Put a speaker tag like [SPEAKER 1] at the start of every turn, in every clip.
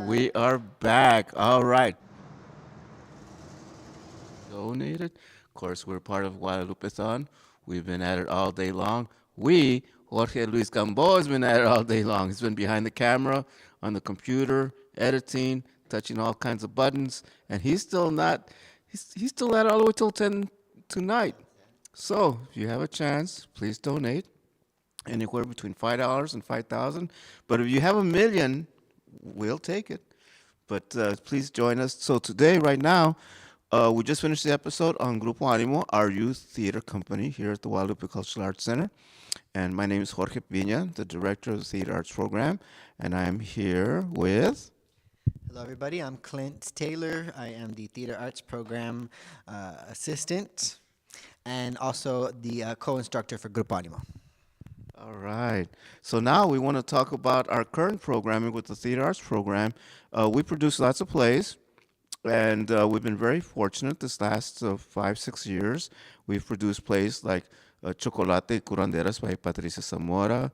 [SPEAKER 1] We are back. All right. Donated. Of course, we're part of Guadalupethon. We've been at it all day long. Jorge Luis Gamboa, has been at it all day long. He's been behind the camera, on the computer, editing, touching all kinds of buttons, and he's still at it all the way till 10 tonight. So, if you have a chance, please donate anywhere between $5 and 5,000. But if you have 1 million, we'll take it. But please join us. So today, right now, we just finished the episode on Grupo Animo, our youth theater company here at the Guadalupe Cultural Arts Center. And my name is Jorge Pina, the director of the theater arts program. And I am here with.
[SPEAKER 2] Hello, everybody. I'm Clint Taylor. I am the Theater Arts Program assistant and also the co-instructor for Grupo Animo.
[SPEAKER 1] All right. So now we want to talk about our current programming with the theater arts program. We produce lots of plays. And we've been very fortunate this last 5, 6 years. We've produced plays like Chocolate y Curanderas by Patricia Zamora,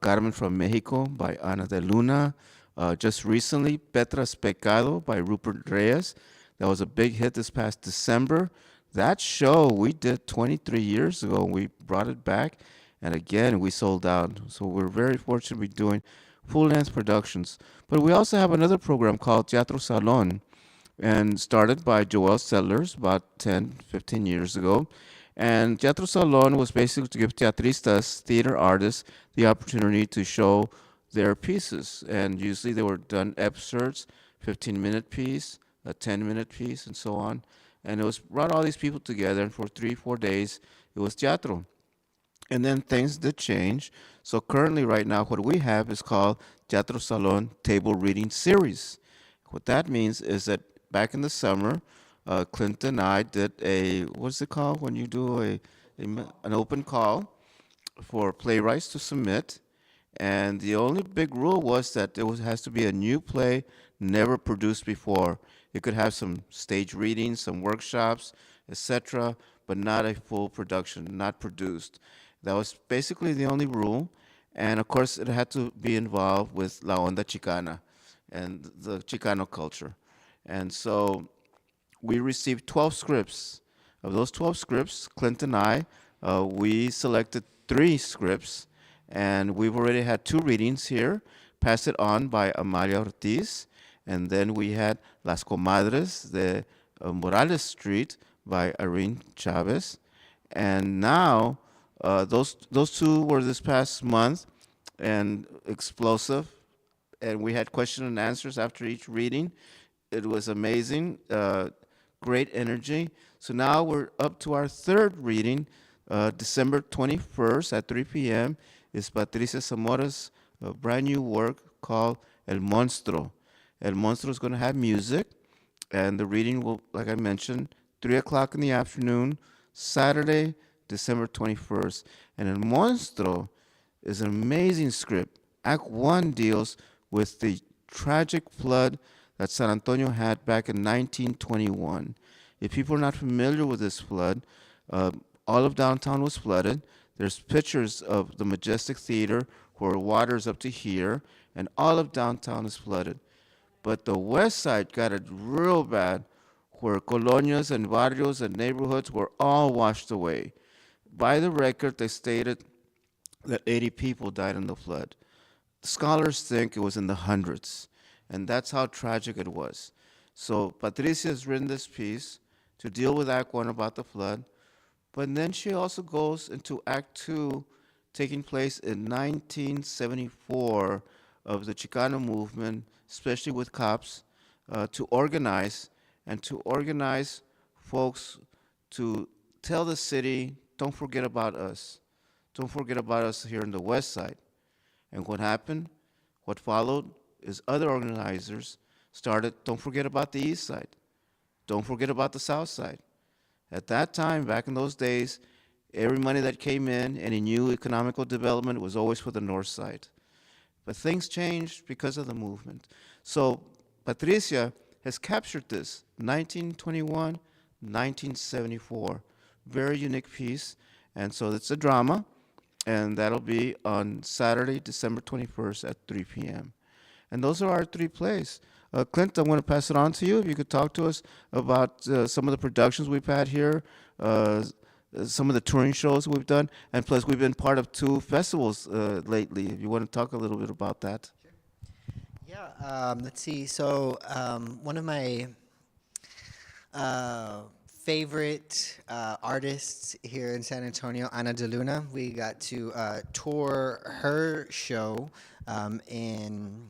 [SPEAKER 1] Carmen from Mexico by Ana de Luna. Just recently, Petra's Pecado by Rupert Reyes. That was a big hit this past December. That show we did 23 years ago. We brought it back, and again, we sold out. So we're very fortunate to be doing full-length productions. But we also have another program called Teatro Salon, and started by Joel Settlers about 10, 15 years ago. And Teatro Salon was basically to give teatristas, theater artists, the opportunity to show their pieces. And usually they were done excerpts, 15-minute piece, a 10-minute piece, and so on. And it was brought all these people together, and for 3, 4 days, it was teatro. And then things did change. So currently, right now, what we have is called Teatro Salon Table Reading Series. What that means is that back in the summer, Clint and I did what's it called when you do an open call for playwrights to submit. And the only big rule was that has to be a new play never produced before. It could have some stage readings, some workshops, etc., but not a full production, not produced. That was basically the only rule. And of course, it had to be involved with La Onda Chicana and the Chicano culture. And so we received 12 scripts. Of those 12 scripts, Clint and I, we selected 3 scripts, and we've already had 2 readings here. Pass It On by Amalia Ortiz, and then we had Las Comadres de Morales Street by Irene Chavez. And now, those 2 were this past month, and explosive, and we had question and answers after each reading. It was amazing, great energy. So now we're up to our 3rd reading, December 21st at 3 p.m. is Patricia Zamora's brand new work called El Monstruo. El Monstruo is going to have music, and the reading will, like I mentioned, 3 o'clock in the afternoon, Saturday, December 21st. And El Monstruo is an amazing script. Act 1 deals with the tragic flood that San Antonio had back in 1921. If people are not familiar with this flood, all of downtown was flooded. There's pictures of the Majestic Theater where water is up to here, and all of downtown is flooded. But the west side got it real bad, where colonias and barrios and neighborhoods were all washed away. By the record, they stated that 80 people died in the flood. Scholars think it was in the hundreds, and that's how tragic it was. So Patricia has written this piece to deal with Act 1 about the flood, but then she also goes into Act 2, taking place in 1974, of the Chicano movement, especially with cops, to organize folks to tell the city, don't forget about us. Don't forget about us here in the west side. And what happened? What followed is other organizers started, don't forget about the east side. Don't forget about the south side. At that time, back in those days, every money that came in, any new economical development was always for the north side. But things changed because of the movement. So Patricia has captured this, 1921, 1974. Very unique piece. And so it's a drama, and that'll be on Saturday, December 21st at 3 p.m. And those are our three plays. Clint, I'm going to pass it on to you. If you could talk to us about some of the productions we've had here, uh, some of the touring shows we've done, and plus we've been part of two festivals lately. If you want to talk a little bit about that.
[SPEAKER 2] Yeah, let's see. So, one of my favorite artists here in San Antonio, Ana de Luna, we got to tour her show in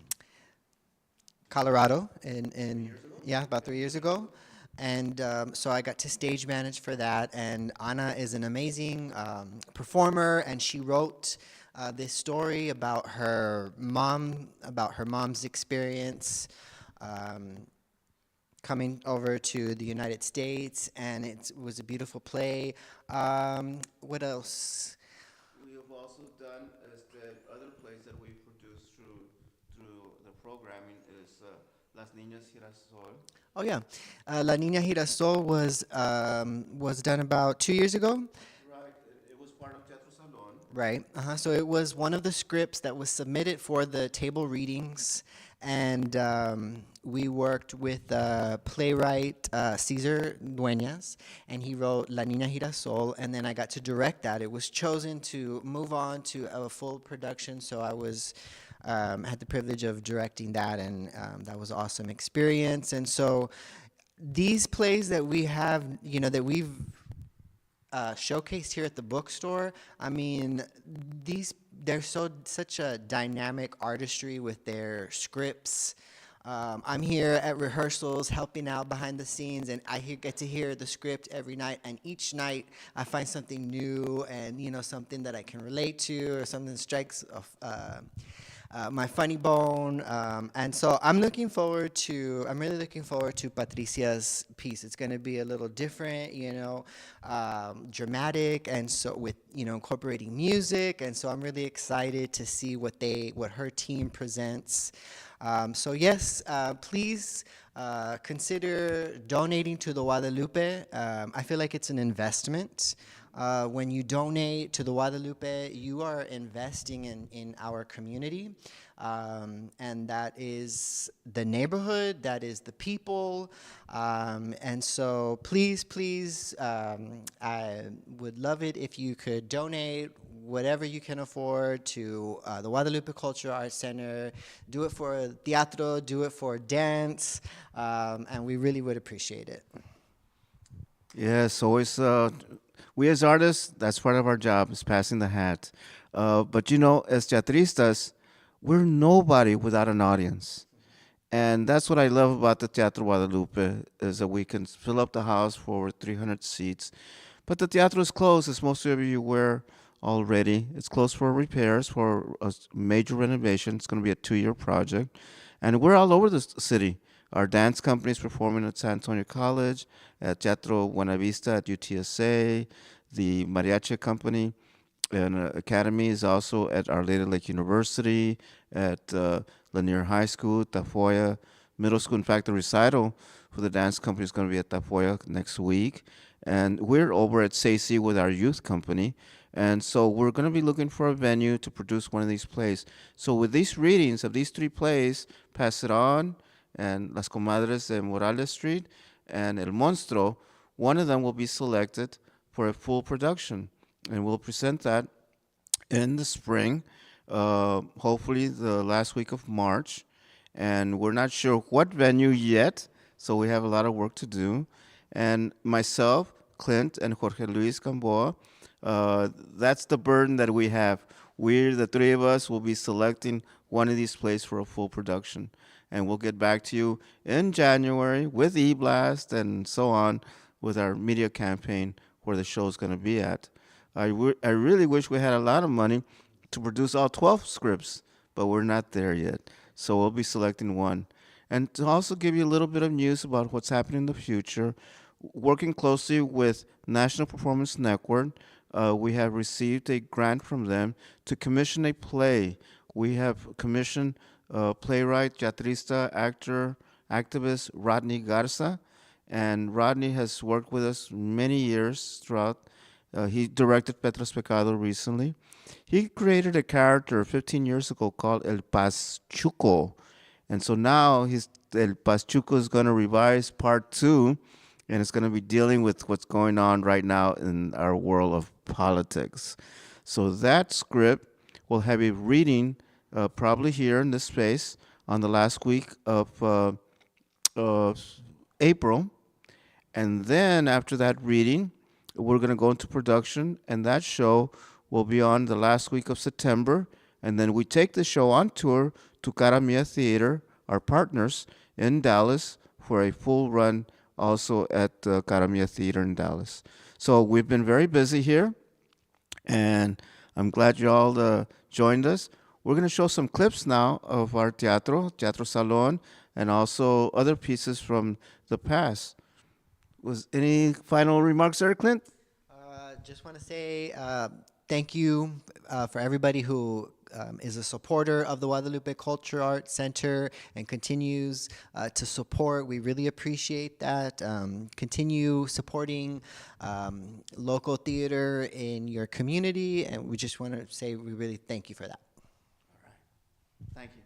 [SPEAKER 2] Colorado in yeah, about 3 years ago. And so I got to stage manage for that. And Anna is an amazing performer, and she wrote this story about her mom's experience um, coming over to the United States, and it was a beautiful play. What else?
[SPEAKER 1] We have also done as the other plays that we produce through the programming is Las Niñas Girasol.
[SPEAKER 2] Oh yeah, La Niña Girasol was done about 2 years ago.
[SPEAKER 1] Right, it was part of Teatro Salon.
[SPEAKER 2] Right. So it was one of the scripts that was submitted for the table readings, and we worked with playwright Cesar Dueñas, and he wrote La Niña Girasol, and then I got to direct that. It was chosen to move on to a full production, so I was had the privilege of directing that, and that was an awesome experience. And so these plays that we have, that we've showcased here at the bookstore. I mean, they're such a dynamic artistry with their scripts. I'm here at rehearsals helping out behind the scenes, and get to hear the script every night. And each night I find something new, and something that I can relate to, or something that strikes my funny bone. And so I'm really looking forward to Patricia's piece. It's going to be a little different, dramatic, and so with, incorporating music. And so I'm really excited to see what her team presents. So yes, please consider donating to the Guadalupe. I feel like it's an investment. When you donate to the Guadalupe, you are investing in our community. And that is the neighborhood, that is the people. And so please, I would love it if you could donate whatever you can afford to the Guadalupe Cultural Arts Center. Do it for Teatro, do it for dance, and we really would appreciate it.
[SPEAKER 1] Yes, always. We as artists, that's part of our job, is passing the hat. But as teatristas, we're nobody without an audience. And that's what I love about the Teatro Guadalupe, is that we can fill up the house for over 300 seats. But the teatro is closed, as most of you aware already. It's closed for repairs, for a major renovation. It's going to be a 2-year project. And we're all over the city. Our dance company is performing at San Antonio College, at Teatro Buena Vista at UTSA. The Mariachi Company and Academy is also at Our Lady Lake University, at Lanier High School, Tafoya Middle School. In fact, the recital for the dance company is going to be at Tafoya next week. And we're over at SACY with our youth company. And so we're going to be looking for a venue to produce one of these plays. So with these readings of these three plays, Pass It On, and Las Comadres de Morales Street, and El Monstruo, one of them will be selected for a full production. And we'll present that in the spring, hopefully the last week of March. And we're not sure what venue yet, so we have a lot of work to do. And myself, Clint, and Jorge Luis Gamboa, that's the burden that we have. We're the three of us will be selecting one of these plays for a full production. And we'll get back to you in January with E-Blast and so on with our media campaign where the show's going to be at. I really wish we had a lot of money to produce all 12 scripts, but we're not there yet. So we'll be selecting one. And to also give you a little bit of news about what's happening in the future, working closely with National Performance Network, we have received a grant from them to commission a play. We have commissioned playwright, teatrista, actor, activist Rodney Garza, and Rodney has worked with us many years throughout. He directed Petros Pecado recently. He created a character 15 years ago called El Pachuco, And so now El Pachuco is going to revise part 2, and it's going to be dealing with what's going on right now in our world of politics. So that script will have a reading probably here in this space on the last week of April. And then after that reading, we're going to go into production, and that show will be on the last week of September. And then we take the show on tour to Cara Mia Theater, our partners in Dallas, for a full run also at Cara Mia Theater in Dallas. So we've been very busy here, and I'm glad you all joined us. We're going to show some clips now of our Teatro Salon, and also other pieces from the past. Was any final remarks there, Clint?
[SPEAKER 2] Just want to say thank you for everybody who is a supporter of the Guadalupe Culture Arts Center and continues to support. We really appreciate that. Continue supporting local theater in your community, and we just want to say we really thank you for that.
[SPEAKER 1] All right. Thank you.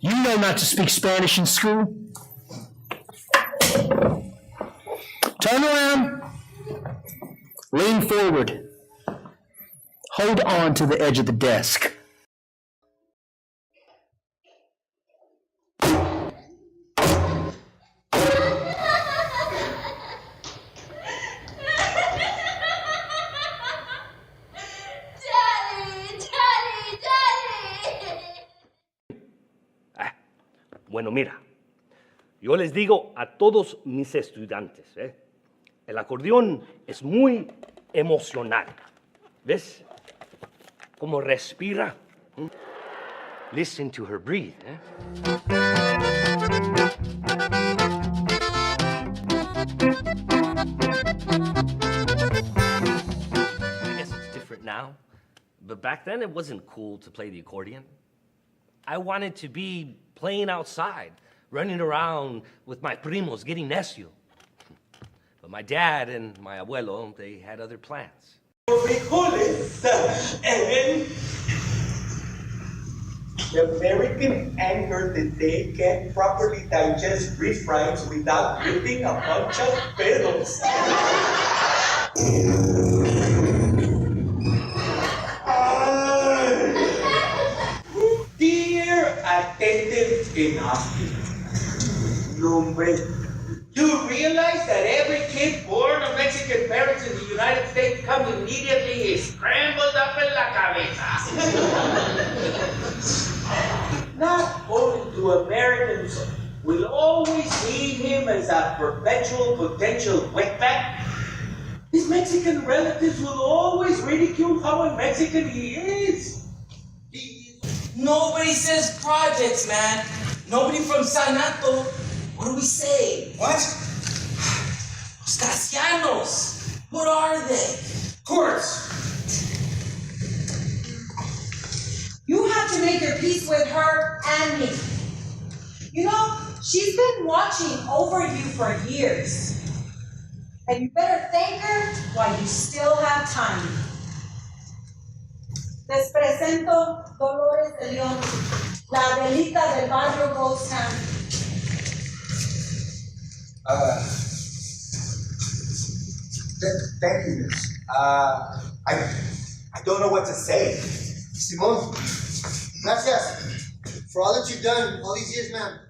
[SPEAKER 3] You know not to speak Spanish in school. Turn around. Lean forward. Hold on to the edge of the desk.
[SPEAKER 4] Bueno, mira, yo les digo a todos mis estudiantes, el acordeón es muy emocional. ¿Ves? Cómo respira. Listen to her breathe. I guess it's different now, but back then it wasn't cool to play the accordion. I wanted to be playing outside, running around with my primos, getting necio. But my dad and my abuelo, they had other plans.
[SPEAKER 5] Frijoles and the American anger that they can't properly digest refried without ripping a bunch of pedos. Dear attentive enough, nombre. You realize that every kid born of Mexican parents in the United States comes immediately scrambled up in la cabeza. Not only do Americans will always see him as a perpetual potential wetback, his Mexican relatives will always ridicule how un-Mexican he is.
[SPEAKER 6] Nobody says projects, man. Nobody from Sanato. What do we say?
[SPEAKER 5] What?
[SPEAKER 6] Los Gracianos. What are they?
[SPEAKER 5] Courts.
[SPEAKER 7] You have to make your peace with her and me. You know, she's been watching over you for years. And you better thank her while you still have time. Les presento Dolores de León, la Adelita del barrio Ghost Town.
[SPEAKER 5] Thank you, miss. I don't know what to say.
[SPEAKER 8] Simón, gracias for all that you've done all these years, man.